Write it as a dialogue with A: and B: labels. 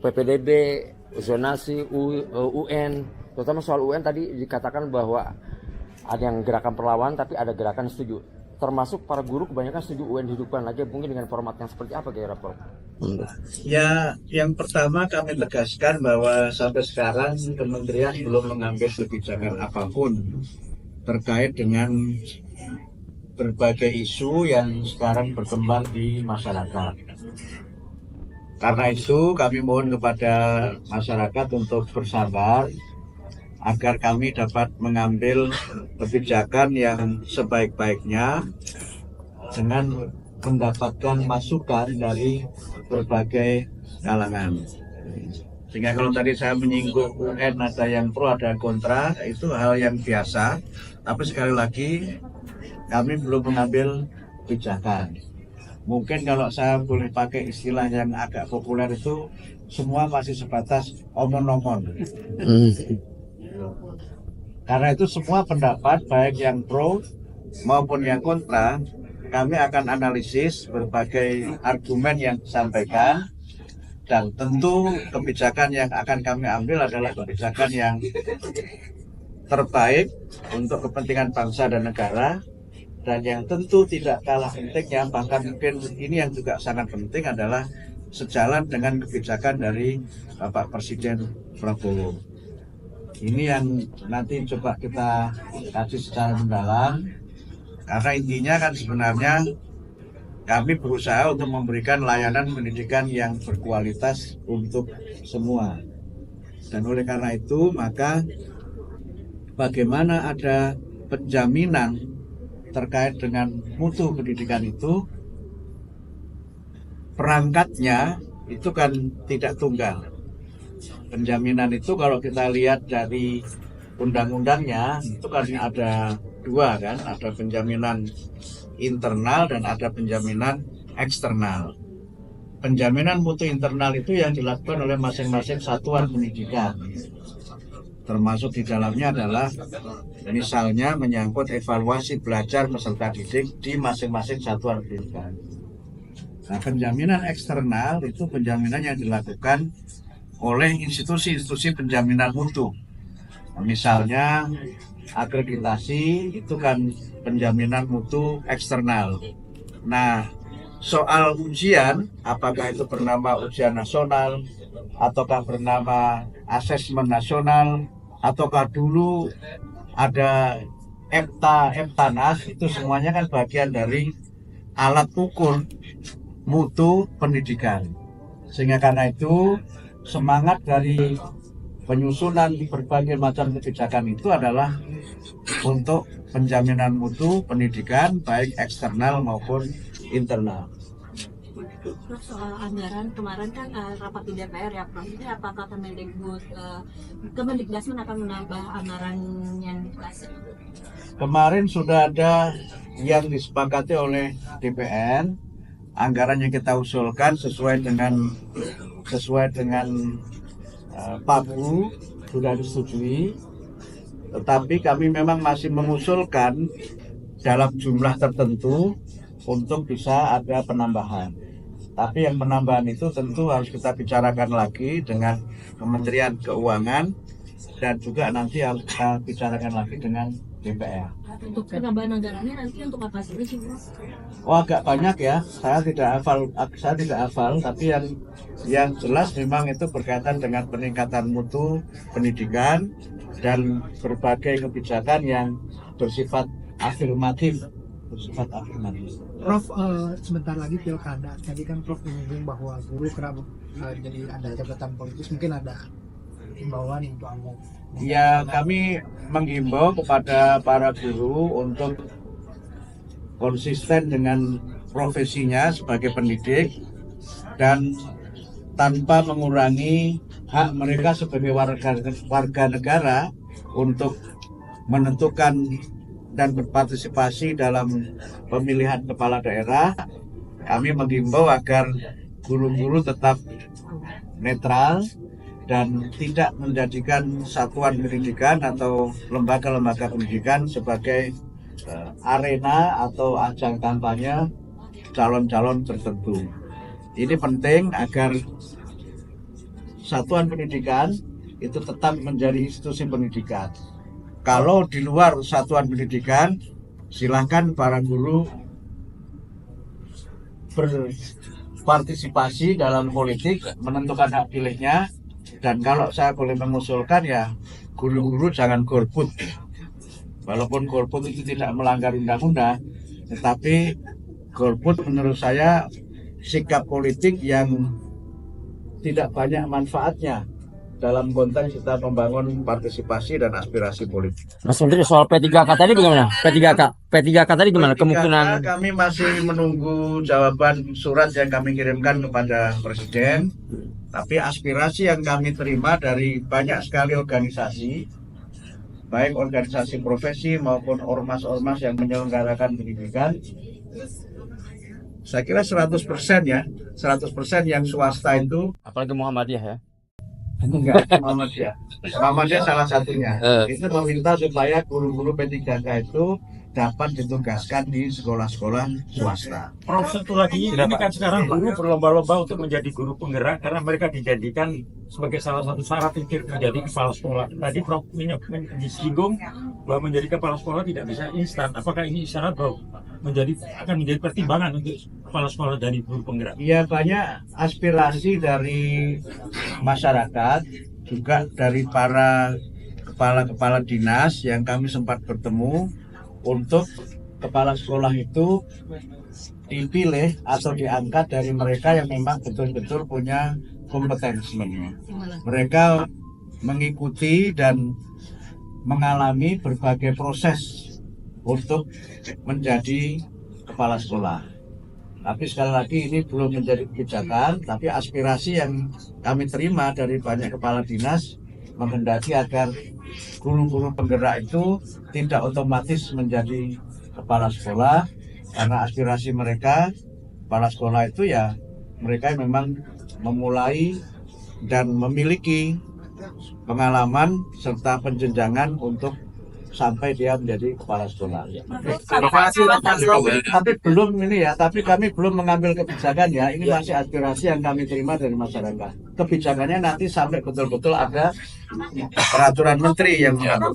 A: PPDB, zonasi, UN, terutama soal UN tadi dikatakan bahwa ada yang gerakan perlawanan tapi ada gerakan setuju. Termasuk para guru kebanyakan setuju UN dihidupkan lagi, mungkin dengan format yang seperti apa kira-kira Prof?
B: Ya, yang pertama kami tegaskan bahwa sampai sekarang kementerian belum mengambil kebijakan apapun terkait dengan berbagai isu yang sekarang berkembang di masyarakat. Karena itu kami mohon kepada masyarakat untuk bersabar agar kami dapat mengambil kebijakan yang sebaik-baiknya dengan mendapatkan masukan dari berbagai kalangan. Sehingga kalau tadi saya menyinggung UN ada yang pro ada yang kontra, itu hal yang biasa. Tapi sekali lagi kami belum mengambil kebijakan. Mungkin kalau saya boleh pakai istilah yang agak populer itu semua masih sebatas omong-omong. Karena itu semua pendapat baik yang pro maupun yang kontra kami akan analisis berbagai argumen yang disampaikan dan tentu kebijakan yang akan kami ambil adalah kebijakan yang terbaik untuk kepentingan bangsa dan negara. Dan yang tentu tidak kalah pentingnya, bahkan mungkin ini yang juga sangat penting adalah sejalan dengan kebijakan dari Bapak Presiden Prabowo. Ini yang nanti coba kita kaji secara mendalam, karena intinya kan sebenarnya kami berusaha untuk memberikan layanan pendidikan yang berkualitas untuk semua. Dan oleh karena itu, maka bagaimana ada penjaminan terkait dengan mutu pendidikan itu, perangkatnya itu kan tidak tunggal. Penjaminan itu kalau kita lihat dari undang-undangnya itu kan ada dua kan, ada penjaminan internal dan ada penjaminan eksternal. Penjaminan mutu internal itu yang dilakukan oleh masing-masing satuan pendidikan. Termasuk di dalamnya adalah misalnya menyangkut evaluasi belajar peserta didik di masing-masing satuan pendidikan. Nah, penjaminan eksternal itu penjaminan yang dilakukan oleh institusi-institusi penjaminan mutu. Misalnya akreditasi itu kan penjaminan mutu eksternal. Nah, soal ujian, apakah itu bernama ujian nasional ataukah bernama asesmen nasional, ataukah dulu ada Eptanas, itu semuanya kan bagian dari alat ukur mutu pendidikan. Sehingga karena itu semangat dari penyusunan berbagai macam kebijakan itu adalah untuk penjaminan mutu pendidikan baik eksternal maupun internal.
C: Prof, soal anggaran kemarin kan rapat di DPR ya Prof, ini apakah Kemendikbud akan menambah anggaran yang dikasih?
B: Kemarin sudah ada yang disepakati oleh DPR, anggaran yang kita usulkan sesuai dengan PABU sudah disetujui, tetapi kami memang masih mengusulkan dalam jumlah tertentu untuk bisa ada penambahan. Tapi yang penambahan itu tentu harus kita bicarakan lagi dengan Kementerian Keuangan dan juga nanti harus kita bicarakan lagi dengan DPR.
C: Untuk penambahan anggarannya nanti untuk apa sih Prof?
B: Oh, agak banyak ya, saya tidak hafal, tapi yang jelas memang itu berkaitan dengan peningkatan mutu pendidikan dan berbagai kebijakan yang bersifat afirmatif.
D: Prof, sebentar lagi pilkada. Tadi kan Prof menyinggung bahwa guru kerap jadi ada jabatan politis, mungkin ada himbauan untuk
B: Ya, kami menghimbau kepada para guru untuk konsisten dengan profesinya sebagai pendidik dan tanpa mengurangi hak mereka sebagai warga negara untuk menentukan dan berpartisipasi dalam pemilihan kepala daerah. Kami menghimbau agar guru-guru tetap netral dan tidak menjadikan satuan pendidikan atau lembaga-lembaga pendidikan sebagai arena atau ajang kampanye calon-calon tertentu. Ini penting agar satuan pendidikan itu tetap menjadi institusi pendidikan. Kalau di luar satuan pendidikan, silahkan para guru berpartisipasi dalam politik, menentukan hak pilihnya. Dan kalau saya boleh mengusulkan ya, guru-guru jangan golput. Walaupun golput itu tidak melanggar undang-undang, tetapi golput menurut saya sikap politik yang tidak banyak manfaatnya dalam konteks kita membangun partisipasi dan aspirasi politik.
A: Mas Menteri, soal P3K tadi bagaimana? P3K tadi gimana? Kemungkinan
B: Kami masih menunggu jawaban surat yang kami kirimkan kepada Presiden. Tapi aspirasi yang kami terima dari banyak sekali organisasi, baik organisasi profesi maupun ormas-ormas yang menyelenggarakan pendidikan, saya kira 100% ya, 100% yang swasta itu.
A: apalagi Muhammadiyah ya.
B: Enggak, Muhammadiyah salah satunya. Itu meminta supaya guru-guru P3K itu dapat ditugaskan di sekolah-sekolah swasta.
E: Prof, satu lagi, ini kan sekarang guru berlomba-lomba untuk menjadi guru penggerak karena mereka dijadikan sebagai salah satu syarat untuk menjadi kepala sekolah. Tadi Prof disinggung bahwa menjadi kepala sekolah tidak bisa instan. Apakah ini isyarat bahwa akan menjadi pertimbangan untuk kepala sekolah dari guru penggerak?
B: Ya, banyak aspirasi dari masyarakat, juga dari para kepala-kepala dinas yang kami sempat bertemu untuk kepala sekolah itu dipilih atau diangkat dari mereka yang memang betul-betul punya kompetensi. Mereka mengikuti dan mengalami berbagai proses untuk menjadi kepala sekolah. Tapi sekali lagi ini belum menjadi kebijakan, tapi aspirasi yang kami terima dari banyak kepala dinas menghendaki agar guru-guru penggerak itu tidak otomatis menjadi kepala sekolah, karena aspirasi mereka, kepala sekolah itu ya mereka yang memang memulai dan memiliki pengalaman serta penjenjangan untuk sampai dia menjadi kepala sekolah. Tapi belum ini ya, tapi kami belum mengambil kebijakan ya. Ini masih aspirasi yang kami terima dari masyarakat. Kebijakannya nanti sampai betul-betul ada peraturan menteri yang mengatur.